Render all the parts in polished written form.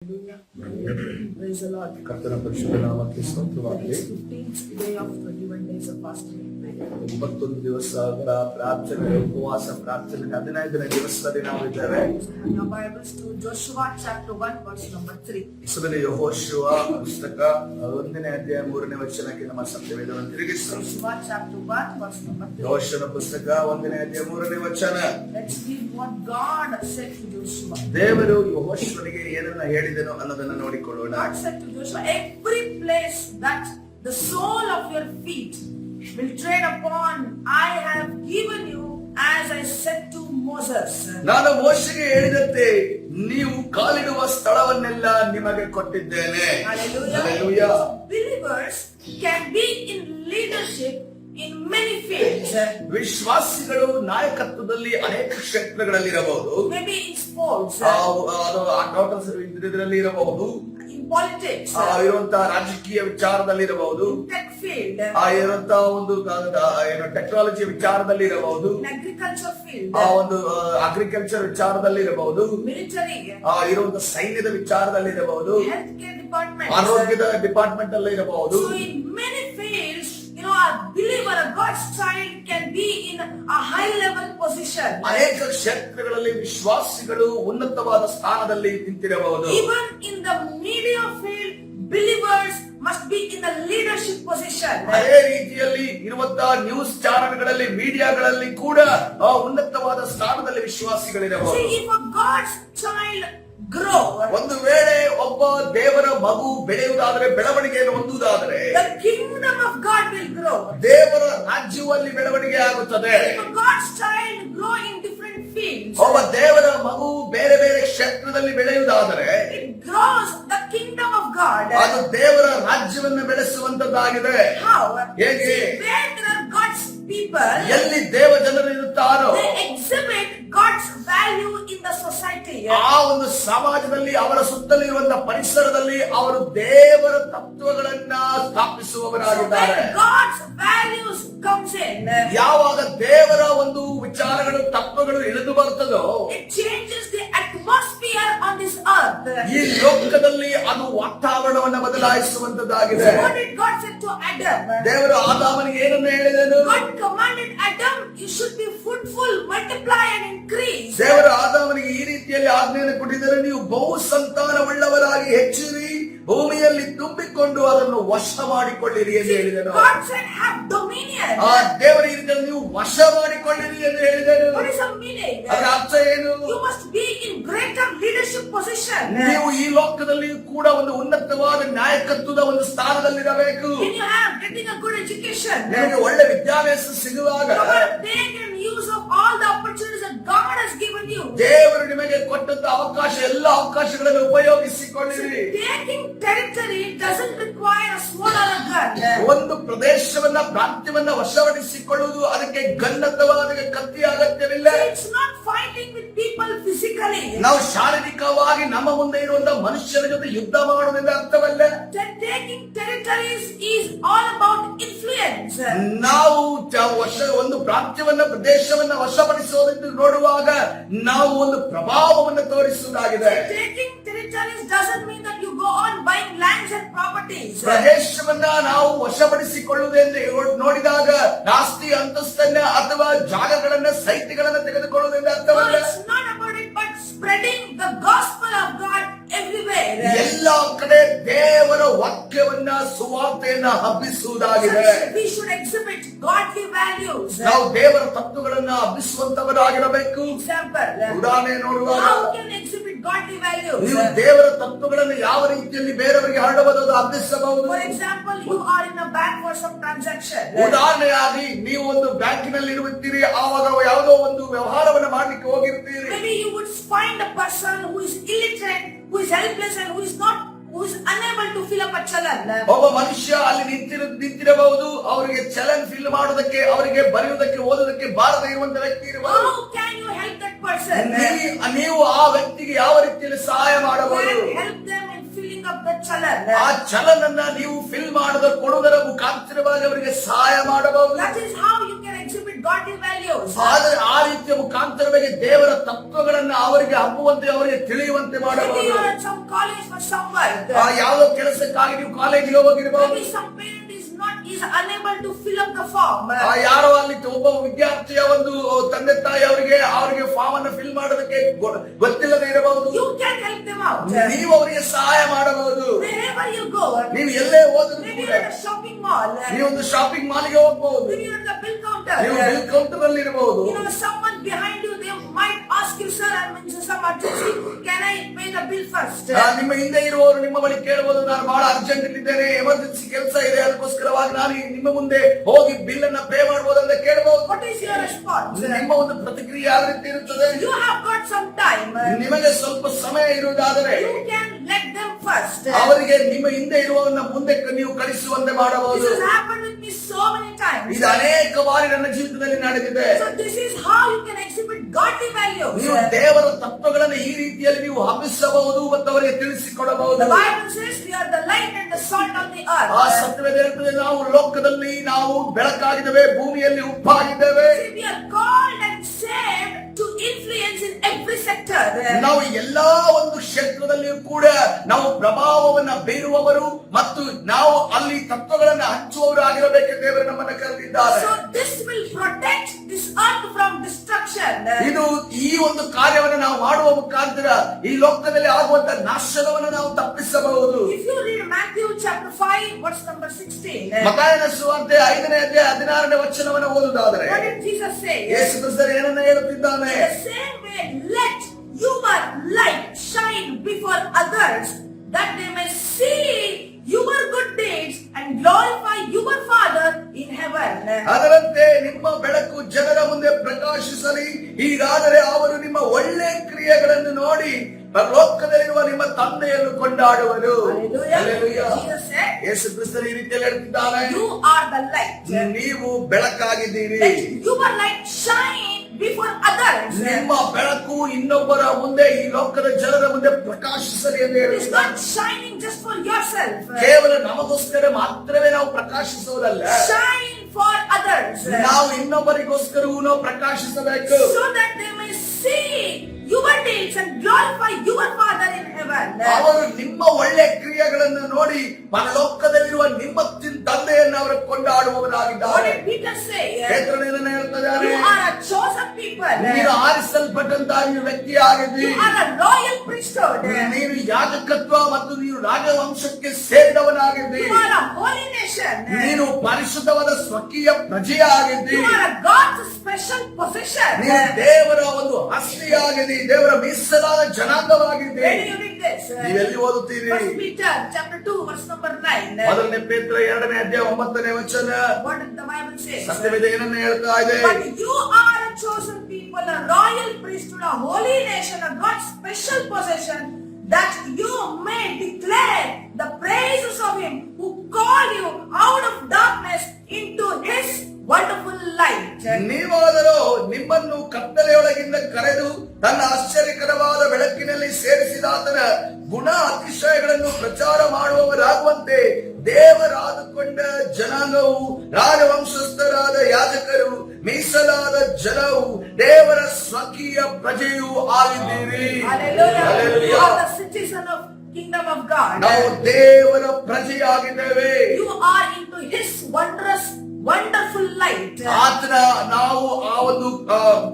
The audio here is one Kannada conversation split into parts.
Praise the Lord. ಕರ್ತನ ಪರಿಶುದ್ಧ ನಾಮಕ್ಕೆ ಸ್ತೋತ್ರವಾಗಲಿ. 15th day of 21 days of fasting and prayer. 21 ದಿವಸಗಳ ಪ್ರಾರ್ಥನೆ, ಉಪವಾಸ ಪ್ರಾರ್ಥನೆ 15ನೇ ದಿವಸದಲ್ಲಿ ನಾವು ಇದ್ದೇವೆ. Your Bibles to Joshua chapter 1 verse number 3. ಇಸದಲ್ಲಿ ಯೆಹೋಶುವ ಪುಸ್ತಕ 1ನೇ ಅಧ್ಯಾಯ 3ನೇ ವಚನಕ್ಕೆ ನಮ್ಮ ಸತ್ಯವೇದವನ್ನು ತಿರುಗಿಸೋಣ. Joshua chapter 1 verse number 3. ಯೆಹೋಶುವನ ಪುಸ್ತಕ 1ನೇ ಅಧ್ಯಾಯ 3ನೇ ವಚನ. Let's read what God said to Joshua. ದೇವರು ಯೆಹೋಶುವನಿಗೆ ಏನನ್ನ ಹೇಳಿದನು ಅನ್ನೋದನ್ನ ನೋಡಿಕೊಳ್ಳೋಣ. God said to Joshua, every place that the sole of your feet will tread upon, I have given you as I said to Moses. ನಾನು ಮೋಶೆಗೆ ಹೇಳಿದಂತೆ ನೀವು ಕಾಲಿಡುವ ಸ್ಥಳವನ್ನೆಲ್ಲ ನಿಮಗೆ ಕೊಟ್ಟಿದ್ದೇನೆ. Hallelujah. Hallelujah. Believers can be in leadership in many fields. ವಿಶ್ವಾಸಿಗಳು ನಾಯಕತ್ವದಲ್ಲಿ ಅನೇಕ ಕ್ಷೇತ್ರಗಳಲ್ಲಿ ಇರಬಹುದು. Maybe in sports, ಇದರಲ್ಲಿ ಇರಬಹುದು, in politics, ಇರುವಂತಹ ರಾಜಕೀಯ ವಿಚಾರದಲ್ಲಿ ಇರಬಹುದು, in tech field, ಇರುವಂತಹ ಒಂದು ಟೆಕ್ನಾಲಜಿ ವಿಚಾರದಲ್ಲಿ ಇರಬಹುದು, in agriculture field, ಒಂದು ಅಗ್ರಿಕಲ್ಚರ್ ವಿಚಾರದಲ್ಲಿ ಇರಬಹುದು, military, ಇರುವಂತಹ ಸೈನ್ಯದ ವಿಚಾರದಲ್ಲಿ ಇರಬಹುದು, healthcare department, ಆರೋಗ್ಯದ ಡಿಪಾರ್ಟ್ಮೆಂಟ್ ಅಲ್ಲಿ ಇರಬಹುದು. So in many fields, a believer, a God's child can be in a high level position. ಅನೇಕ ಕ್ಷೇತ್ರಗಳಲ್ಲಿ ವಿಶ್ವಾಸಿಗಳು ಉನ್ನತವಾದ ಸ್ಥಾನದಲ್ಲಿ ನಿಂತಿರಬಹುದು. Even in the media field, believers must be in a leadership position. ಅದೇ ರೀತಿಯಲ್ಲಿ ಇರುವಂತಹ ನ್ಯೂಸ್ ಚಾನೆಲ್ಗಳಲ್ಲಿ, ಮೀಡಿಯಾಗಳಲ್ಲಿ ಕೂಡ ಉನ್ನತವಾದ ಸ್ಥಾನದಲ್ಲಿ ವಿಶ್ವಾಸಿಗಳಿರಬಹುದು. See, if a God's child grow, ಒಂದು ವೇಳೆ ಒಬ್ಬ ದೇವರ ಮಗು ಬೆಳೆಯುವುದಾದರೆ, ಬೆಳವಣಿಗೆಯನ್ನು ಹೊಂದುವುದಾದರೆ, the kingdom of God will grow. ದೇವರ ರಾಜ್ಯದಲ್ಲಿ ಬೆಳವಣಿಗೆ ಆಗುತ್ತದೆ. If a God's child grow in different fields, ಒಬ್ಬ ದೇವರ ಮಗು ಬೇರೆ ಬೇರೆ ಕ್ಷೇತ್ರದಲ್ಲಿ ಬೆಳೆಯುವುದಾದರೆ, it grows the kingdom of God. ಅದು ದೇವರ ರಾಜ್ಯವನ್ನು ಬೆಳೆಸುವಂತದ್ದಾಗಿದೆ. How? ಹೇಗೆ? See, where there are God's people, ಎಲ್ಲಿ ದೇವ ಜನರು ಇರುತ್ತಾರೋ they exhibit God's value in the society. ಆ ಒಂದು ಸಮಾಜದಲ್ಲಿ, ಅವರ ಸುತ್ತಲಿರುವಂತಹ ಪರಿಸರದಲ್ಲಿ ಅವರು ದೇವರ ತತ್ವಗಳನ್ನ ಸ್ಥಾಪಿಸುವವರಾಗಿದ್ದಾರೆ. When God's values comes in, ಯಾವಾಗ ದೇವರ ಒಂದು ವಿಚಾರಗಳು, ತತ್ವಗಳು ಇಳಿದು ಬರ್ತದೋ, it changes the atmosphere on this earth. ಈ ಲೋಕದಲ್ಲಿ ಅದು ವಾತಾವರಣವನ್ನು ಬದಲಾಯಿಸುವಂತದ್ದಾಗಿದೆ. What did God say to Adam? ದೇವರು ಆದಾಮನಿಗೆ ಏನನ್ನು ಹೇಳಿದನು? God commanded Adam, you should be fruitful, multiply and increase. ದೇವರು ಆದಾಮನಿಗೆ ಈ ರೀತಿಯಲ್ಲಿ ಆಜ್ಞೆಯನ್ನು ಕೊಟ್ಟಿದ್ದರೆ, ನೀವು ಬಹು ಸಂತಾನವುಳ್ಳವರಾಗಿ ಹೆಚ್ಚಿರಿ, ಭೂಮಿಯಲ್ಲಿ ತುಂಬಿಕೊಂಡು ಅದನ್ನು ವಶ ಮಾಡಿಕೊಳ್ಳಿರಿ ಎಂದು ಹೇಳಿದನು. God said have dominion. ಆ ದೇವರ ಈ ರೀತಿಯಲ್ಲಿ ನೀವು ವಶ ಮಾಡಿಕೊಳ್ಳಿರಿ ಎಂದು ಹೇಳಿದನು. What is the meaning? ಅದರ ಅರ್ಥ ಏನು? You must be in greater leadership position. ನೀವು ಈ ಲೋಕದಲ್ಲಿ ಕೂಡ ಒಂದು ಉನ್ನತವಾದ ನಾಯಕತ್ವದ ಒಂದು ಸ್ಥಾನದಲ್ಲಿರಬೇಕು. When you have getting a good education, ನಿಮಗೆ ಒಳ್ಳೆ ವಿದ್ಯಾಭ್ಯಾಸ ಸಿಗುವಾಗ take and use of all the opportunities that God has given you. ದೇವರು ನಿಮಗೆ ಕೊಟ್ಟಂತ ಅವಕಾಶ, ಎಲ್ಲ ಅವಕಾಶಗಳನ್ನು ಉಪಯೋಗಿಸಿಕೊಳ್ಳಿರಿ. Taking territory doesn't require a sword or a gun. ಒಂದು ಪ್ರದೇಶವನ್ನ, ಪ್ರಾಂತ್ಯವನ್ನ ವಶಪಡಿಸಿಕೊಳ್ಳುವುದು ಅದಕ್ಕೆ ಗನ್ನತವಾದ ಕತ್ತಿ ಅಗತ್ಯವಿಲ್ಲ. It's not fighting with people physically. ನಾವು ಶಾರೀರಿಕವಾಗಿ ನಮ್ಮ ಮುಂದೆ ಇರುವಂತಹ ಮನುಷ್ಯರ ಜೊತೆ ಯುದ್ಧ ಮಾಡುವುದರಿಂದ ಅರ್ಥವಲ್ಲ. Taking territories is all about influence. ನಾವು ಒಂದು ಪ್ರಾಂತ್ಯವನ್ನ, ಪ್ರದೇಶವನ್ನ ವಶಪಡಿಸುವುದೆಂದು ನೋಡುವಾಗ ನಾವು ಒಂದು ಪ್ರಭಾವವನ್ನು ತೋರಿಸುವುದಾಗಿದೆ. Taking territories doesn't mean that you go on buying lands and properties. ಪ್ರದೇಶವನ್ನ ನಾವು ವಶಪಡಿಸಿಕೊಳ್ಳುವುದೆಂದು ನೋಡಿದಾಗ ಆಸ್ತಿ, ಅಂತಸ್ತನ್ನ ಅಥವಾ ಜಾಗಗಳನ್ನ, ಸೈಟ್ಗಳನ್ನ ತೆಗೆದುಕೊಳ್ಳುವುದೆಂದು ಅರ್ಥವಲ್ಲ. No, it's not about it, but spreading the gospel of God everywhere. ಎಲ್ಲ ಕಡೆ ದೇವರ ವಾಕ್ಯವನ್ನ, ಸುವಾರ್ತೆಯನ್ನ ಹಬ್ಬಿಸುವುದಾಗಿದೆ. We should exhibit godly values. ನಾವು ದೇವರ ತತ್ವಗಳನ್ನ ಹಬ್ಬಿಸುವಂತವರಾಗಿರಬೇಕು. Example, ಉದಾಹರಣೆ ನೋಡುವಾಗ how can exhibit godly values? ನೀವು ದೇವರ ತತ್ವಗಳನ್ನು ಯಾವ ರೀತಿಯಲ್ಲಿ ಬೇರೆಯವರಿಗೆ ಹರಡಬಹುದು, ಹಬ್ಬಿಸಬಹುದು. For example, you are in a bank for some transaction. ಉದಾಹರಣೆಯಾಗಿ ನೀವು ಒಂದು ಬ್ಯಾಂಕಿನಲ್ಲಿ ಇರುತ್ತೀರಿ, ಆವಾಗ ಯಾವುದೋ ಒಂದು ವ್ಯವಹಾರವನ್ನು ಮಾಡ್ಲಿಕ್ಕೆ ಹೋಗಿರ್ತೀರಿ. Maybe you would find a person who is illiterate, who is helpless and who is unable to fill up a challan. ಒಬ್ಬ ಮನುಷ್ಯ ಅಲ್ಲಿ ನಿಂತಿರಬಹುದು, ಅವರಿಗೆ ಚಲನ್ ಫಿಲ್ ಮಾಡೋದಕ್ಕೆ, ಅವರಿಗೆ ಬರೆಯುವುದಕ್ಕೆ, ಓದೋದಕ್ಕೆ ಬಾರದೇ ಇರುವಂತ ವ್ಯಕ್ತಿ ಇರಬಹುದು. How can you help that person? ನೀವು ಆ ವ್ಯಕ್ತಿಗೆ ಯಾವ ರೀತಿಯಲ್ಲಿ ಸಹಾಯ ಮಾಡಬಹುದು? Help them in filling up the challan. ಆ ಚಲನ್ ಅನ್ನ ನೀವು ಫಿಲ್ ಕೊಡುವುದರ ಮುಖಾಂತರವಾಗಿ ಅವರಿಗೆ ಸಹಾಯ ಮಾಡಬಹುದು. That is how you can exhibit godly values. ಆದರೆ ಆ ರೀತಿಯ ಮುಖಾಂತರವಾಗಿ ದೇವರ ತತ್ವಗಳನ್ನ ಅವರಿಗೆ ಹಬ್ಬುವಂತೆ ಅವರಿಗೆ ತಿಳಿಯುವಂತೆ Maybe ಮಾಡಬಹುದು. you are at some college for some work. ಯಾವುದೋ ಕೆಲಸಕ್ಕಾಗಿ ನೀವು ಕಾಲೇಜಿಗೆ ಹೋಗಿರಬಹುದು. Maybe some parent is unable to fill up the form. ಯಾರೋ ಅಲ್ಲಿ ಒಬ್ಬ ವಿದ್ಯಾರ್ಥಿಯ ಒಂದು ತಂದೆ ತಾಯಿ ಅವರಿಗೆ ಫಾರ್ಮ್ ಅನ್ನು ಫಿಲ್ ಮಾಡೋದಕ್ಕೆ ಗೊತ್ತಿಲ್ಲದೆ ಇರಬಹುದು. You can help them out. ನೀವು ಅವರಿಗೆ ಸಹಾಯ ಮಾಡಬಹುದು. Wherever you go. ನೀವು ಎಲ್ಲೇ ಹೋದರೂ Maybe ಕೂಡ you're at a shopping mall. ನೀವು ಒಂದು ಶಾಪಿಂಗ್ ಮಾಲ್ಗೆ ಹೋಗಬಹುದು. Maybe you're at the bill counter. ನೀವು ಬಿಲ್ ಕೌಂಟರ್ ಅಲ್ಲಿ ಇರಬಹುದು. You know, someone behind you, they might ask you, sir, I'm in some urgency. Can I pay the bill first? ನಿಮ್ಮ ಹಿಂದೆ ಇರುವವರು ನಿಮ್ಮ ಬಳಿ ಕೇಳಬಹುದು, ನಾನು ಬಹಳ ಅರ್ಜೆಂಟ್ ಇದ್ದೇನೆ, ಎಮರ್ಜೆನ್ಸಿ ಕೆಲಸ ಇದೆ, ಅದಕ್ಕೋಸ್ಕರವಾಗಿ ನಾನು ನಿಮ್ಮ ಮುಂದೆ ಹೋಗಿ ಬಿಲ್ ಅನ್ನ ಪೇ ಮಾಡಬಹುದು ಅಂತ ಕೇಳಬಹುದು. What is your response? ನಿಮ್ಮ ಒಂದು ಪ್ರತಿಕ್ರಿಯೆ ಯಾವ ರೀತಿ ಇರುತ್ತದೆ? You have got some time. ನಿಮಗೆ ಸ್ವಲ್ಪ ಸಮಯ ಇರುವುದಾದರೆ You can let them first. ಅವರಿಗೆ ನಿಮ್ಮ ಹಿಂದೆ ಇರುವವನ್ನ ಮುಂದೆ ನೀವು ಕಳಿಸುವಂತೆ ಮಾಡಬಹುದು. This has happened with me so many times. ಇದು ಅನೇಕ ಬಾರಿ ನನ್ನ ಜೀವಿತದಲ್ಲಿ ನಡೆದಿದೆ. So this is how you can exhibit godly values. ನೀವು ದೇವರ ತತ್ವಗಳನ್ನು ಈ ರೀತಿಯಲ್ಲಿ ನೀವು ಹಬ್ಬಿಸಬಹುದು ಮತ್ತು ಅವರಿಗೆ ತಿಳಿಸಿಕೊಡಬಹುದು. The Bible says we are the light and the salt of the earth. ಆ ಸತ್ಯವೇದ ಹೇಳ್ತದೆ, ನಾವು ಲೋಕದಲ್ಲಿ ನಾವು ಬೆಳಕಾಗಿದ್ದೇವೆ, ಭೂಮಿಯಲ್ಲಿ ಉಪ್ಪಾಗಿದ್ದೇವೆ. We are called and saved to influence in every sector. ನಾವು ಎಲ್ಲಾ ಒಂದು ಕ್ಷೇತ್ರದಲ್ಲಿಯೂ ಕೂಡ ನಾವು ಪ್ರಭಾವವನ್ನ ಬೀರುವವರು ಮತ್ತು ನಾವು ಅಲ್ಲಿ ತತ್ವಗಳನ್ನ ಹಂಚುವವರು ಆಗಿರಬೇಕೆಂದು ದೇವರು ನಮ್ಮನ್ನು ಕರೆದಿದ್ದಾರೆ. So this will protect this earth from destruction. ಇದು ಈ ಒಂದು ಕಾರ್ಯವನ್ನು ನಾವು ಮಾಡುವ ಮುಖಾಂತರ ಈ ಲೋಕದಲ್ಲಿ ಆಗುವಂತ ನಾಶನವನ್ನು ನಾವು ತಪ್ಪಿಸಬಹುದು. If you read Matthew chapter 5 verse number 16. ಮತ್ತಾಯನ ಸುವಾರ್ತೆ 5ನೇ ಅಧ್ಯಾಯ 16ನೇ ವಚನವನ್ನು ಓದುವುದಾದರೆ What did Jesus say? ಯೇಸು ಕ್ರಿಸ್ತರು ಏನನ್ನ ಹೇಳುತ್ತಿದ್ದಾನೆ? In the same way, let your light shine before others, that they may see your good deeds and glorify your Father in heaven. ಅದರಂತೆ ನಿಮ್ಮ ಬೆಳಕು ಜನರ ಮುಂದೆ ಪ್ರಕಾಶಿಸಲಿ, ಹೀಗಾದರೆ ಅವರು ನಿಮ್ಮ ಒಳ್ಳೆ ಕ್ರಿಯೆಗಳನ್ನು ನೋಡಿ ಪರಲೋಕದಲ್ಲಿರುವ ನಿಮ್ಮ ತಂದೆಯನ್ನು ಕೊಂಡಾಡುವರು. Hallelujah. Jesus said, ಯೇಸು ಕ್ರಿಸ್ತರು ಈ ರೀತಿಯಲ್ಲಿ ಹೇಳ್ತಿದ್ದಾನೆ, you are the light. ನೀವು ಬೆಳಕಾಗಿದ್ದೀರಿ. Let your light shine before others. ನಿಮ್ಮ ಬೆಳಕು ಇನ್ನೊಬ್ಬರ ಮುಂದೆ, ಈ ಲೋಕದ ಜನರ ಮುಂದೆ ಪ್ರಕಾಶಿಸಲಿ ಎಂದು It is ಹೇಳಿದ್ದಾನೆ. not shining just for yourself. ಕೇವಲ ನಮಗೋಸ್ಕರ ಮಾತ್ರವೇ ನಾವು ಪ್ರಕಾಶಿಸುವುದಲ್ಲ, Shine for others. ನಾವು ಇನ್ನೊಬ್ಬರಿಗೋಸ್ಕರವೂ ನಾವು ಪ್ರಕಾಶಿಸಬೇಕು. So that they may see your deeds and glorify your Father in heaven. ಅವರು ನಿಮ್ಮ ಒಳ್ಳೆ ಕ್ರಿಯೆಗಳನ್ನು ನೋಡಿ ಪರಲೋಕದಲ್ಲಿರುವ ನಿಮ್ಮ ತಂದೆಯನ್ನು ಅವರು What ಕೊಂಡಾಡುವವರಾಗಿದ್ದಾರೆ. did Peter say? ಪೇತ್ರನೇನನ್ನ ಹೇಳ್ತಿದ್ದಾನೆ? You are a chosen people. ನೀನು ಆರಿಸಲ್ಪಟ್ಟಂತಹ ನೀನು ವ್ಯಕ್ತಿಯಾಗಿದ್ದಿ. You are a royal priesthood. ನೀನು ಯಾಜಕತ್ವ ಮತ್ತು ನೀನು ರಾಜವಂಶಕ್ಕೆ ಸೇರಿದವನಾಗಿದ್ದಿ. You are a holy nation. ನೀನು ಪರಿಶುದ್ಧವಾದ ಸ್ವಕೀಯ ಪ್ರಜೆಯಾಗಿದ್ದಿ. You are a God's special possession. ನೀನು ದೇವರ ಒಂದು ಆಸ್ತಿಯಾಗಿದ್ದಿ, ದೇವರ ಮೀಸಲಾದ ಜನಾಂಗವಾಗಿದ್ದಿ. Where do you read this? ನೀವೆಲ್ಲಿ ಓದುತ್ತೀರಿ? 1 Peter chapter 2 verse number 9. ಮೊದಲನೇ ಪೇತ್ರ 2ನೇ ಅಧ್ಯಾಯ 9ನೇ ವಚನ. What did the Bible say? ಸತ್ಯವೇದ ಏನನ್ನ ಹೇಳ್ತಾ ಇದೆ? But you are a chosen people, a royal priesthood, a holy nation, a God's special possession, that you may declare the praises of Him who called you out of darkness into His wonderful light. ನೀವಾದರೂ ನಿಮ್ಮನ್ನು ಕತ್ತಲೆಯೊಳಗಿಂದ ಕರೆದು ತನ್ನ ಆಶ್ಚರ್ಯಕರವಾದ ಬೆಳಕಿನಲ್ಲಿ ಸೇರಿಸಿದಾತನ ಗುಣ ಅತಿಶಯಗಳನ್ನು ಪ್ರಚಾರ ಮಾಡುವವರಾಗುವಂತೆ ದೇವರಾದುಕೊಂಡ ಜನಾಂಗವು, ರಾಜವಂಶಸ್ಥರಾದ ಯಾಜಕರು, ಮೀಸಲಾದ ಜನವು, ದೇವರ ಸ್ವಕೀಯ ಪ್ರಜೆಯೂ ಆಗಿದ್ದೀರಿ. Hallelujah. You are the citizen of kingdom of God. ನಾವು ದೇವರ ಪ್ರಜೆಯಾಗಿದ್ದೇವೆ. You are into His wonderful light. ಆತನ ನಾವು ಆ ಒಂದು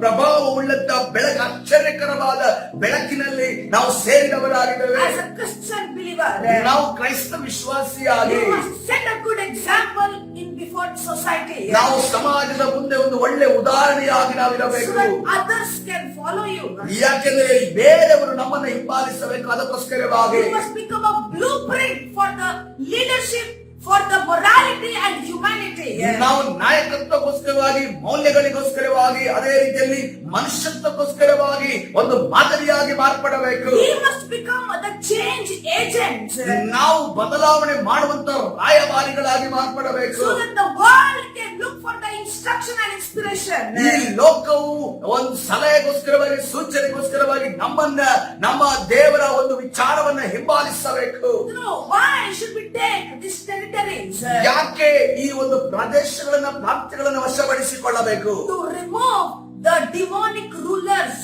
ಪ್ರಭಾವವುಳ್ಳಂತ ಬೆಳಕು, ಆಶ್ಚರ್ಯಕರವಾದ ಬೆಳಕಿನಲ್ಲಿ ನಾವು ಸೇರಿದವರಾಗಿದ್ದೇವೆ. As a Christian believer, ನಾವು ಕ್ರೈಸ್ತ ವಿಶ್ವಾಸಿಯಾಗಿ you must set a good example in before society. ನಾವು ಸಮಾಜದ ಮುಂದೆ ಒಂದು ಒಳ್ಳೆ ಉದಾಹರಣೆಯಾಗಿ So ನಾವಿರಬೇಕು. that others can follow you. ಯಾಕೆಂದ್ರೆ ಬೇರೆಯವರು ನಮ್ಮನ್ನು ಹಿಂಬಾಲಿಸಬೇಕು. ಅದಕ್ಕೋಸ್ಕರವಾಗಿ You must become a blueprint for the leadership, for the morality and humanity. ನಾವು ನಾಯಕತ್ವಕ್ಕೋಸ್ಕರವಾಗಿ, ಮೌಲ್ಯಗಳಿಗೋಸ್ಕರವಾಗಿ, ಅದೇ ರೀತಿಯಲ್ಲಿ ಮನುಷ್ಯತ್ವಕ್ಕೋಸ್ಕರವಾಗಿ ಒಂದು ಮಾದರಿಯಾಗಿ ಮಾರ್ಪಡಬೇಕು. We must become the change agents. ನಾವು ಬದಲಾವಣೆ ಮಾಡುವಂತ ರಾಯಭಾರಿಗಳಾಗಿ ಮಾರ್ಪಡಬೇಕು. So that the world can look for the instruction and inspiration. ಈ ಲೋಕವು ಒಂದು ಸಲಹೆಗೋಸ್ಕರವಾಗಿ, ಸೂಚನೆಗೋಸ್ಕರವಾಗಿ ನಮ್ಮನ್ನ, ನಮ್ಮ ದೇವರ ಒಂದು ವಿಚಾರವನ್ನ ಹಿಂಬಾಲಿಸಬೇಕು. You know, why should we take these territories? ಯಾಕೆ ಈ ಒಂದು ಪ್ರದೇಶಗಳನ್ನ, ಪ್ರಾಂತ್ಯಗಳನ್ನ ವಶಪಡಿಸಿಕೊಳ್ಳಬೇಕು? To remove the demonic rulers.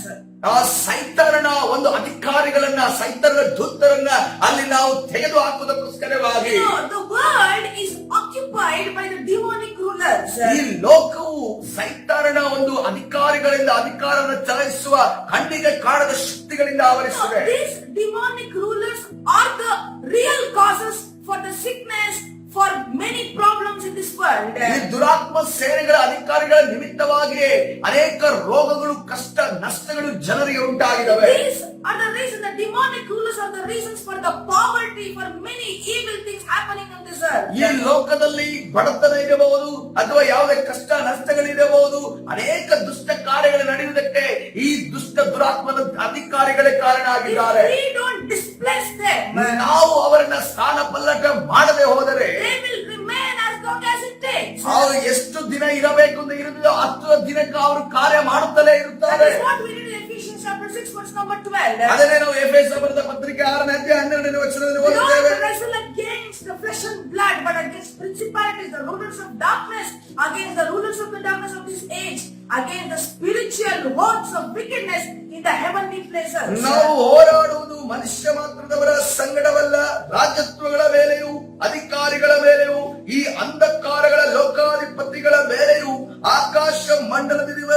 ಆ ಸೈತಾನನ ಒಂದು ಅಧಿಕಾರಿಗಳನ್ನ, ಸೈತಾನನ ದೂತರನ್ನ ಅಲ್ಲಿ ನಾವು ತೆಗೆದು ಹಾಕುವುದಕ್ಕೋಸ್ಕರವಾಗಿ You know, the world is occupied by the demonic rulers. ಈ ಲೋಕವು ಸೈತಾನನ ಒಂದು ಅಧಿಕಾರಿಗಳಿಂದ ಅಧಿಕಾರವನ್ನು ಚಲಾಯಿಸುವ ಕಣ್ಣಿಗೆ ಕಾಣದ ಶಕ್ತಿಗಳಿಂದ ಆವರಿಸಿದೆ. These demonic rulers are the real causes for the sickness, for many problems in this world. ಈ ದುರಾತ್ಮ ಸೇನೆಗಳ ಅಧಿಕಾರಿಗಳ ನಿಮಿತ್ತವಾಗಿ ಅನೇಕ ರೋಗಗಳು, ಕಷ್ಟ, ನಷ್ಟಗಳು ಜನರಿಗೆ ಉಂಟಾಗಿದ್ದಾವೆ. These are the reasons. The demonic rulers are the reasons for the poverty, for many evil things happening on this earth. ಈ ಲೋಕದಲ್ಲಿ ಬಡತನ ಇರಬಹುದು ಅಥವಾ ಯಾವುದೇ ಕಷ್ಟ ನಷ್ಟಗಳಿರಬಹುದು, ಅನೇಕ ದುಷ್ಟ ಕಾರ್ಯಗಳು ನಡೆಯುವುದಕ್ಕೆ ಈ ದುಷ್ಟ ದುರಾತ್ಮದ ಅಧಿಕಾರಿಗಳೇ ಕಾರಣ ಆಗಿದ್ದಾರೆ. If we don't displace them, ನಾವು ಅವರನ್ನ ಸ್ಥಾನ ಪಲ್ಲಟ ಮಾಡದೆ ಹೋದರೆ they will remain as long as it takes. ಅವರು ಎಷ್ಟು ದಿನ ಇರಬೇಕು ಅಂತ ಇರುತ್ತೋ ಅಷ್ಟು ದಿನಕ್ಕೆ ಅವರು ಕಾರ್ಯ ಮಾಡುತ್ತಲೇ That ಇರುತ್ತಾರೆ. is what we read in Ephesians chapter 6 verse number 12. ಅದನ್ನೇ ನಾವು ಎಫೆಸ ಬರೆದ ಪತ್ರಿಕೆ 6ನೇ ಅಧ್ಯಾಯ 12ನೇ ವಚನದಲ್ಲಿ We ಓದುತ್ತೇವೆ. don't wrestle against the flesh and blood, but against principalities, the rulers of darkness, against the rulers of the darkness of this age, against the spiritual works of wickedness in the heavenly places. ನಾವು ಹೋರಾಡುವುದು ಮನುಷ್ಯ ಮಾತ್ರದವರ ಸಂಗಡವಲ್ಲ, ರಾಜತ್ವಗಳ ಮೇಲೆಯೂ ಅಧಿಕಾರಿಗಳ ಮೇಲೆಯೂ ಈ ಅಂಧಕಾರಗಳ ಲೋಕಾಧಿಪತಿಗಳ ಮೇಲೆಯೂ ಆಕಾಶ ಮಂಡಲದಲ್ಲಿರುವ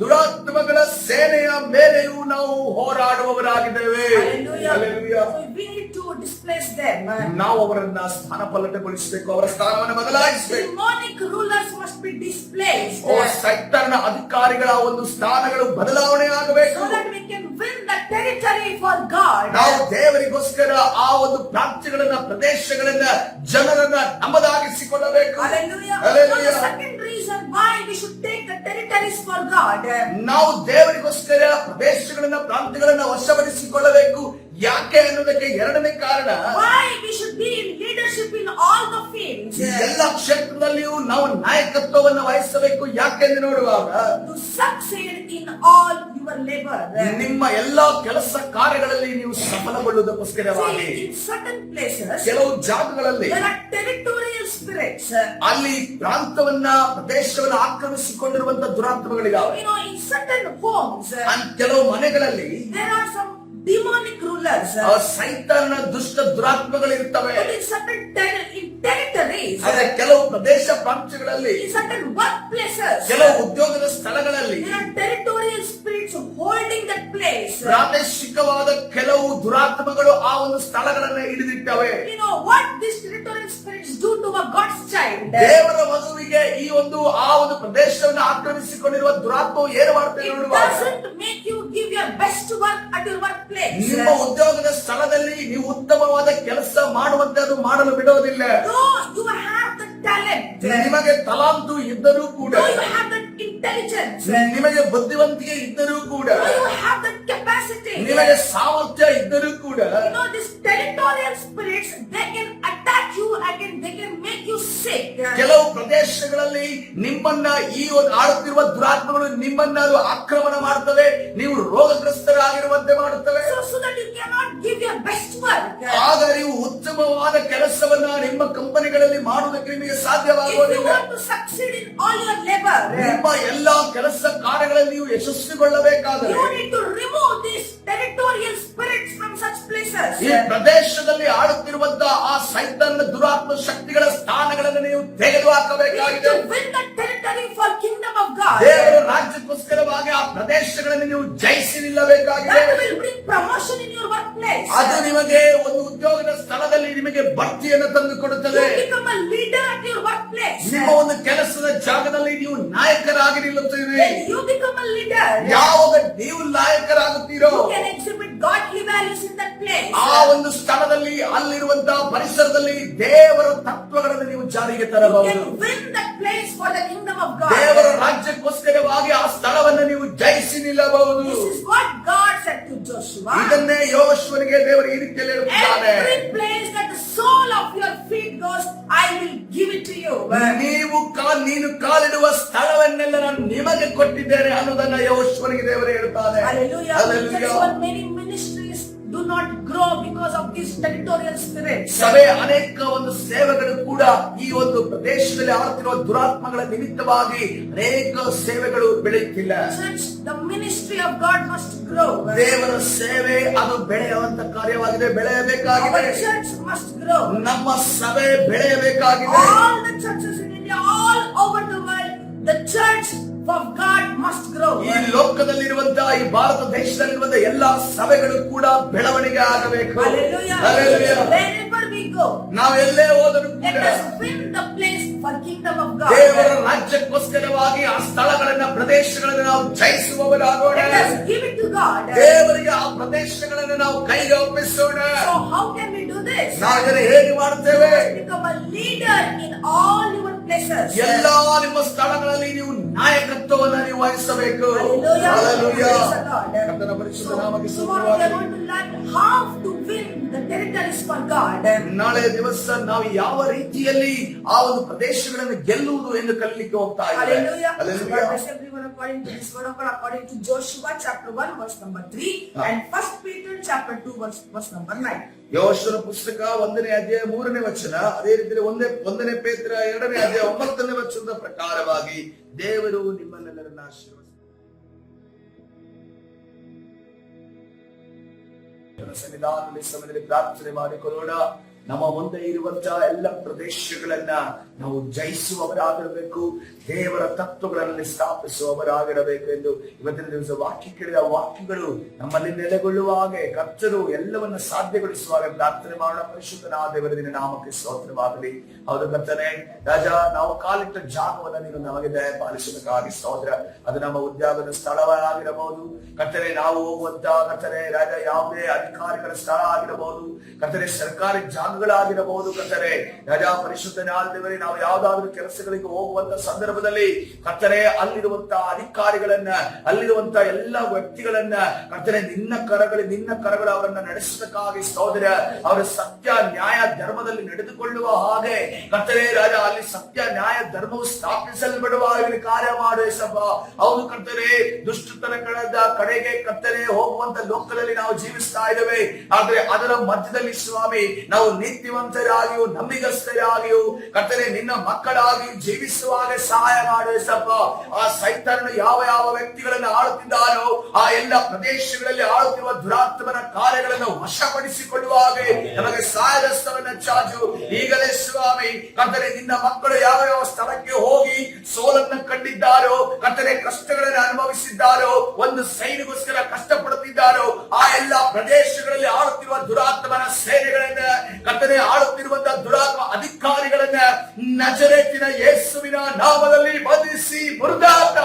ದುರಾತ್ಮಗಳ ಸೇನೆಯ ಮೇಲೆಯೂ ನಾವು ಹೋರಾಡುವವರಾಗಿದ್ದೇವೆ. Hallelujah. Hallelujah. So we need to displace them. ನಾವು ಅವರನ್ನ ಸ್ಥಾನ ಪಲ್ಲಟಗೊಳಿಸಬೇಕು, ಅವರ ಸ್ಥಾನವನ್ನು ಬದಲಾಯಿಸಬೇಕು. Demonic rulers must be displaced ಓ ಸೈತಾನನ ಅಧಿಕಾರಿಗಳ ಒಂದು ಸ್ಥಾನಗಳು ಬದಲಾವಣೆ ಆಗಬೇಕು. so that we can win the territory for God. ನಾವು ದೇವರಿಗೋಸ್ಕರ ಆ ಒಂದು ಪ್ರಾಂತ್ಯಗಳನ್ನ, ಪ್ರದೇಶಗಳನ್ನ, ಜನರನ್ನ ನಮ್ಮದಾಗಿಸಿಕೊಳ್ಳಬೇಕು. Hallelujah. Hallelujah. So the second reason why we should take the territories for God. ನಾವು ದೇವರಿಗೋಸ್ಕರ ಪ್ರದೇಶಗಳನ್ನ, ಪ್ರಾಂತ್ಯಗಳನ್ನ ವಶಪಡಿಸಿಕೊಳ್ಳಬೇಕು. ಯಾಕೆ ಅನ್ನೋದಕ್ಕೆ ಎರಡನೇ ಕಾರಣ, Why we should be in leadership in all the fields. ಈ ಎಲ್ಲ ಕ್ಷೇತ್ರದಲ್ಲಿಯೂ ನಾವು ನಾಯಕತ್ವವನ್ನು ವಹಿಸಬೇಕು. ಯಾಕೆಂದು ನೋಡುವಾಗ To succeed in all your labor. ನಿಮ್ಮ ಎಲ್ಲಾ ಕೆಲಸ ಕಾರ್ಯಗಳಲ್ಲಿ ನೀವು ಸಫಲಗೊಳ್ಳುವುದಕ್ಕೋಸ್ಕರವಾಗಿ See, in certain places ಕೆಲವು ಜಾಗಗಳಲ್ಲಿ there are territorial spirits. ಅಲ್ಲಿ ಪ್ರಾಂತವನ್ನ, ಪ್ರದೇಶವನ್ನ ಆಕ್ರಮಿಸಿಕೊಂಡಿರುವಂತ ದುರಾತ್ಮಗಳಿದಾವೆ. You know, in certain homes ಕೆಲವು ಮನೆಗಳಲ್ಲಿ there are some demonic rulers. ಆ ಸೈತಾನನ ದುಷ್ಟ ದುರಾತ್ಮಗಳಿರ್ತವೆ. But in certain territories, ಆದ್ರೆ ಕೆಲವು ಪ್ರದೇಶ ಪ್ರಾಂತ್ಯಗಳಲ್ಲಿ, in certain workplaces, ಕೆಲವು ಉದ್ಯೋಗದ ಸ್ಥಳಗಳಲ್ಲಿ there are territorial spirits holding that place. ಪ್ರಾದೇಶಿಕವಾದ ಕೆಲವು ದುರಾತ್ಮಗಳು ಆ ಒಂದು ಸ್ಥಳಗಳನ್ನ ಹಿಡಿದಿಟ್ಟವೆ. You know what these territorial spirits do to a God's child? ದೇವರ ಮಗುವಿಗೆ ಈ ಒಂದು ಆ ಒಂದು ಪ್ರದೇಶವನ್ನು ಆಕ್ರಮಿಸಿಕೊಂಡಿರುವ ದುರಾತ್ಮವು ಏನು ಮಾಡುತ್ತೆ It ನೋಡುವಾಗ, doesn't make you give your best work at your workplace. ನಿಮ್ಮ ಉದ್ಯೋಗದ ಸ್ಥಳದಲ್ಲಿ ನೀವು ಉತ್ತಮವಾದ ಕೆಲಸ ಮಾಡುವಂತೆ ಅದು ಮಾಡಲು ಬಿಡೋದಿಲ್ಲ. Though you have the talent, ನಿಮಗೆ ತಲಾಂತು ಇದ್ದರೂ ಕೂಡ, though you have the intelligence, ನಿಮಗೆ ಬುದ್ಧಿವಂತಿಕೆ ಇದ್ದರೂ ಕೂಡ, though you have the capacity, ನಿಮಗೆ ಸಾಮರ್ಥ್ಯ ಇದ್ದರೂ ಕೂಡ, you know these territorial spirits, they can attack you and they can make you sick. ಕೆಲವು ಪ್ರದೇಶಗಳಲ್ಲಿ ನಿಮ್ಮನ್ನ ಈ ಒಂದು ಆಳುತ್ತಿರುವ ದುರಾತ್ಮಗಳು ನಿಮ್ಮನ್ನ ಅದು ಆಕ್ರಮಣ ಮಾಡುತ್ತವೆ, ನೀವು ರೋಗಗ್ರಸ್ತರಾಗಿರುವಂತೆ ಮಾಡುತ್ತವೆ. So that you cannot give your best work. ಆಗ ನೀವು ಉತ್ತಮವಾದ ಕೆಲಸವನ್ನ ನಿಮ್ಮ ಕಂಪನಿಗಳಲ್ಲಿ ಮಾಡುವುದಕ್ಕೆ ನಿಮಗೆ If you ಸಾಧ್ಯವಾಗುವುದಿಲ್ಲ. want to succeed in all your labor, ನಿಮ್ಮ ಎಲ್ಲಾ ಕೆಲಸ ಕಾರ್ಯಗಳಲ್ಲಿ ನೀವು ಯಶಸ್ವಿಗೊಳ್ಳಬೇಕಾದರೆ you need to remove these territorial spirits from such places. ಈ ಪ್ರದೇಶದಲ್ಲಿ ಆಳುತ್ತಿರುವಂತಹ ಆ ಸೈತಾನನ ದುರಾತ್ಮ ಶಕ್ತಿಗಳ ಸ್ಥಾನಗಳನ್ನು ನೀವು ತೆಗೆದು You need ಹಾಕಬೇಕಾಗಿದೆ. to win the territory for kingdom of God. ದೇವರ ರಾಜ್ಯಕ್ಕೋಸ್ಕರವಾಗಿ ಆ ಪ್ರದೇಶಗಳನ್ನು ನೀವು ಜಯಿಸಿ ನಿಲ್ಲಬೇಕಾಗಿದೆ. That will bring promotion in your workplace. ಅದು ನಿಮಗೆ ಒಂದು ಉದ್ಯೋಗದ ಸ್ಥಳದಲ್ಲಿ ನಿಮಗೆ ಬಡ್ತಿಯನ್ನು ತಂದು ಕೊಡುತ್ತದೆ. You become a leader at your workplace. ನಿಮ್ಮ ಒಂದು ಕೆಲಸದ ಜಾಗದಲ್ಲಿ ನೀವು ನಾಯಕರಾಗಿ ನಿಲ್ಲುತ್ತೀರಿ. When you become a leader, ಯಾವಾಗ ನೀವು ನಾಯಕರಾಗುತ್ತೀರೋ you can exhibit godly values in that place. ಆ ಒಂದು ಸ್ಥಳದಲ್ಲಿ, ಅಲ್ಲಿರುವಂತಹ ಪರಿಸರದಲ್ಲಿ ದೇವರ ತತ್ವಗಳನ್ನು ನೀವು ಜಾರಿಗೆ You ತರಬಹುದು. can win that place for the kingdom of God. ದೇವರ ರಾಜ್ಯಕ್ಕೋಸ್ಕರವಾಗಿ ಆ ಸ್ಥಳವನ್ನು ನೀವು ಜಯಿಸಿ ನಿಲ್ಲಬಹುದು. This is what God said to Joshua. ಇದನ್ನೇ ಯೋಶುವನಿಗೆ ದೇವರು ಈ ರೀತಿಯಲ್ಲಿ ಹೇಳುತ್ತಿದ್ದಾನೆ. Every place that the sole of your feet goes, I will give it to you. ನೀನು ಕಾಲಿಡುವ ಸ್ಥಳವನ್ನೆಲ್ಲ ನಾನು ನಿಮಗೆ ಕೊಟ್ಟಿದ್ದೇನೆ ಅನ್ನೋದನ್ನ ಯೋಶುವನಿಗೆ ದೇವರು ಹೇಳುತ್ತಾನೆ. Hallelujah. That is why many ministries do not grow because of these territorial spirits. ಸಭೆ ಅನೇಕ ಒಂದು ಸೇವೆಗಳು ಕೂಡ ಈ ಒಂದು ಪ್ರದೇಶದಲ್ಲಿ ಆಡುತ್ತಿರುವ ದುರಾತ್ಮಗಳ ನಿಮಿತ್ತವಾಗಿ ಅನೇಕ ಸೇವೆಗಳು ಬೆಳೆಯುತ್ತಿಲ್ಲ. Church, the ministry of God must grow. ದೇವರ ಸೇವೆ ಅದು ಬೆಳೆಯುವಂತ ಕಾರ್ಯವಾಗಿದೆ, ಬೆಳೆಯಬೇಕಾಗಿದೆ. Our church must grow. ನಮ್ಮ ಸಭೆ ಬೆಳೆಯಬೇಕಾಗಿದೆ. All the churches in India, all over the world, the church of God must grow. ಈ ಲೋಕದಲ್ಲಿರುವಂತಹ ಈ ಭಾರತ ದೇಶದಲ್ಲಿರುವಂತಹ ಎಲ್ಲಾ ಸಭೆಗಳು ಕೂಡ ಬೆಳವಣಿಗೆ ಆಗಬೇಕು. Hallelujah. Hallelujah. Wherever we go, ನಾವು ಎಲ್ಲೇ ಹೋದರೂ let ಕೂಡ us win the place for kingdom of God. ದೇವರ ರಾಜ್ಯಕ್ಕೋಸ್ಕರವಾಗಿ ಆ ಸ್ಥಳಗಳನ್ನ ಪ್ರದೇಶಗಳನ್ನ ನಾವು ಜಯಿಸುವವರಾಗೋಣ. Let us give it to God. ದೇವರಿಗೆ ಆ ಪ್ರದೇಶಗಳನ್ನು ನಾವು ಕೈಗೆ ಒಪ್ಪಿಸೋಣ. So how can we do this? ನಾವು ಇದನ್ನು ಹೇಗೆ ಮಾಡುತ್ತೇವೆ? Become a leader in all your places. ಎಲ್ಲಾ ನಿಮ್ಮ ಸ್ಥಳಗಳಲ್ಲಿ ನೀವು ನಾಯಕತ್ವವನ್ನು ನೀವು ವಹಿಸಬೇಕು. Hallelujah. Hallelujah. Praise the Lord. ಕರ್ತನ ಪರಿಶುದ್ಧ ನಾಮಕ್ಕೆ Tomorrow we are ಸ್ತೋತ್ರವಾಗಲಿ. going to learn how to win the territories for God. ನಾಳೆ ದಿವಸ ನಾವು ಯಾವ ರೀತಿಯಲ್ಲಿ ಆ ಒಂದು ಪ್ರದೇಶಗಳನ್ನು ಗೆಲ್ಲುವುದು ಎಂದು ಕಲಿಲಿಕ್ಕೆ ಹೋಗ್ತಾ ಇದ್ದೇವೆ. Hallelujah. Hallelujah. God bless everyone according to this word of God, according to Joshua chapter 1 verse number 3 and 1 Peter chapter 2 verse number 9. ಯೋಶುವನ ಪುಸ್ತಕ 1ನೇ ಅಧ್ಯಾಯ 3ನೇ ವಚನ, ಅದೇ ರೀತಿ 1ನೇ ಪೇತ್ರ 2ನೇ ಅಧ್ಯಾಯ 9ನೇ ವಚನದ ಪ್ರಕಾರವಾಗಿ ದೇವರು ನಿಮ್ಮನ್ನೆಲ್ಲರನ್ನ ಆಶೀರ್ವದಿಸಲಿ. ಸನ್ನಿಧಾನದಲ್ಲಿ ಸಮಯದಲ್ಲಿ ಪ್ರಾರ್ಥನೆ ಮಾಡಿಕೊಳ್ಳೋಣ. ನಮ್ಮ ಮುಂದೆ ಇರುವಂತಹ ಎಲ್ಲ ಪ್ರದೇಶಗಳನ್ನ ನಾವು ಜಯಿಸುವವರಾಗಿರಬೇಕು, ದೇವರ ತತ್ವಗಳಲ್ಲಿ ಸ್ಥಾಪಿಸುವವರಾಗಿರಬೇಕು ಎಂದು ಇವತ್ತಿನ ದಿವಸ ವಾಕ್ಯ ಕೇಳಿದ ವಾಕ್ಯಗಳು ನಮ್ಮಲ್ಲಿ ನೆಲೆಗೊಳ್ಳುವ ಹಾಗೆ ಕರ್ತರು ಎಲ್ಲವನ್ನ ಸಾಧ್ಯಗೊಳಿಸುವಾಗ ಪ್ರಾರ್ಥನೆ ಮಾಡೋಣ. ಪರಿಶುದ್ಧನಾದ ದೇವರ ನಿನ್ನ ನಾಮಕ್ಕೆ ಸ್ತೋತ್ರವಾಗಲಿ. ಹೌದು ಕರ್ತನೇ ರಾಜ, ನಾವು ಕಾಲಿಟ್ಟ ಜಾಗವನ್ನ ನೀನು ನಮಗೆ ದಯಪಾಲಿಸುವುದಕ್ಕಾಗಿ ಸ್ತೋತ್ರ. ಅದು ನಮ್ಮ ಉದ್ಯೋಗದ ಸ್ಥಳವಾಗಿರಬಹುದು ಕರ್ತನೆ, ನಾವು ಹೋಗುವಂತ ಕರ್ತನೆ ರಾಜ ಯಾವುದೇ ಅಧಿಕಾರಿಗಳ ಸ್ಥಳ ಆಗಿರಬಹುದು ಕರ್ತನೆ, ಸರ್ಕಾರಿ ಜಾಗಗಳಾಗಿರಬಹುದು ಕರ್ತನೆ ರಾಜ. ಪರಿಶುದ್ಧನಾದ ದೇವರೇ, ನಾವು ಯಾವ್ದಾದ್ರು ಕೆಲಸಗಳಿಗೆ ಹೋಗುವಂತ ಸಂದರ್ಭದಲ್ಲಿ ಕರ್ತನೆ ಅಲ್ಲಿರುವಂತಹ ಅಧಿಕಾರಿಗಳನ್ನ, ಅಲ್ಲಿರುವಂತಹ ಎಲ್ಲ ವ್ಯಕ್ತಿಗಳನ್ನ ಕರ್ತನೆ ನಿನ್ನ ಕರಗಳು ಅವರನ್ನ ನಡೆಸುವುದಕ್ಕಾಗಿ ಸ್ತೋತ್ರ. ಅವರ ಸತ್ಯ ನ್ಯಾಯ ಧರ್ಮದಲ್ಲಿ ನಡೆದುಕೊಳ್ಳುವ ಹಾಗೆ ಕರ್ತನೆ ರಾಜ, ಅಲ್ಲಿ ಸತ್ಯ ನ್ಯಾಯ ಧರ್ಮವು ಸ್ಥಾಪಿಸಲ್ಪಡುವ ಕಾರ್ಯ ಮಾಡು ಯೇಸಪ್ಪ. ಹೌದು ಕರ್ತನೆ, ದುಷ್ಟತನಗಳ ಕಡೆಗೆ ಕರ್ತನೆ ಹೋಗುವಂತ ಲೋಕದಲ್ಲಿ ನಾವು ಜೀವಿಸ್ತಾ ಇದ್ದೇವೆ. ಆದ್ರೆ ಅದರ ಮಧ್ಯದಲ್ಲಿ ಸ್ವಾಮಿ ನಾವು ನೀತಿವಂತರಾಗಿಯೂ ನಂಬಿಗಸ್ತರಾಗಿಯೂ ಕರ್ತನೆ ನಿನ್ನ ಮಕ್ಕಳಾಗಿ ಜೀವಿಸುವಾಗ ಸಹಾಯ ಮಾಡು ಯೇಸಪ್ಪ. ಆ ಸೈತಾನನು ಯಾವ ಯಾವ ವ್ಯಕ್ತಿಗಳನ್ನು ಆಳುತ್ತಿದ್ದಾನೋ ಆ ಎಲ್ಲ ಪ್ರದೇಶಗಳಲ್ಲಿ ಆಳುತ್ತಿರುವ ದುರಾತ್ಮನ ಕಾರ್ಯಗಳನ್ನು ವಶಪಡಿಸಿಕೊಳ್ಳುವ ಹಾಗೆ ನಮಗೆ ಸಹಾಯದಸ್ತವನ್ನ ಚಾಚು ಈಗಲೇ ಸ್ವಾಮಿ. ಕರ್ತನೆ ನಿನ್ನ ಮಕ್ಕಳು ಯಾವ ಯಾವ ಸ್ಥಳಕ್ಕೆ ಹೋಗಿ ಸೋಲನ್ನು ಕಂಡಿದ್ದಾರೋ ಕರ್ತನೆ, ಕಷ್ಟಗಳನ್ನು ಅನುಭವಿಸಿದ್ದಾರೋ, ಒಂದು ಸೈನಿಗೋಸ್ಕರ ಕಷ್ಟಪಡುತ್ತಿದ್ದಾರೋ ಆ ಎಲ್ಲ ಪ್ರದೇಶಗಳಲ್ಲಿ ಆಳುತ್ತಿರುವ ದುರಾತ್ಮನ ಸೇನೆಗಳನ್ನ ಕರ್ತನೆ, ಆಳುತ್ತಿರುವಂತಹ ದುರಾತ್ಮ ಅಧಿಕಾರಿಗಳನ್ನ ನಜರೇತಿನ ಯೇಸುವಿನ ನಾಮದಲ್ಲಿ ಬಂಧಿಸಿ ಮುರಿದಾಟ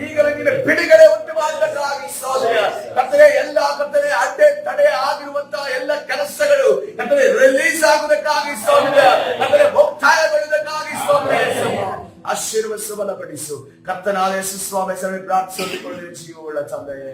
ಈಗಲೇ ನಿನ್ನ ಬಿಡುಗಡೆ ಉಂಟು ಮಾಡುವುದಕ್ಕಾಗಿ ಸಹೋದರ ಕರ್ತನೆ, ಎಲ್ಲ ಕರ್ತನೆ ಅಡ್ಡೆ ತಡೆ ಆಗಿರುವಂತಹ ಎಲ್ಲ ಕೆಲಸಗಳು ಕರ್ತನೆ ರಿಲೀಸ್ ಆಗುವುದಕ್ಕಾಗಿ ಸಹೋದರ ಕರ್ತನೆ, ಮುಕ್ತಾಯಗೊಳ್ಳುವುದಕ್ಕಾಗಿ ಸಹೋದರ ಆಶೀರ್ವದಿಸು, ಬಲಪಡಿಸು. ಕರ್ತನಾದ ಯೇಸು ಸ್ವಾಮಿ ಹೆಸರಲ್ಲಿ ಪ್ರಾರ್ಥಿಸಿಕೊಳ್ಳುವ ಜೀವವುಳ್ಳ ತಂದೆಯೇ.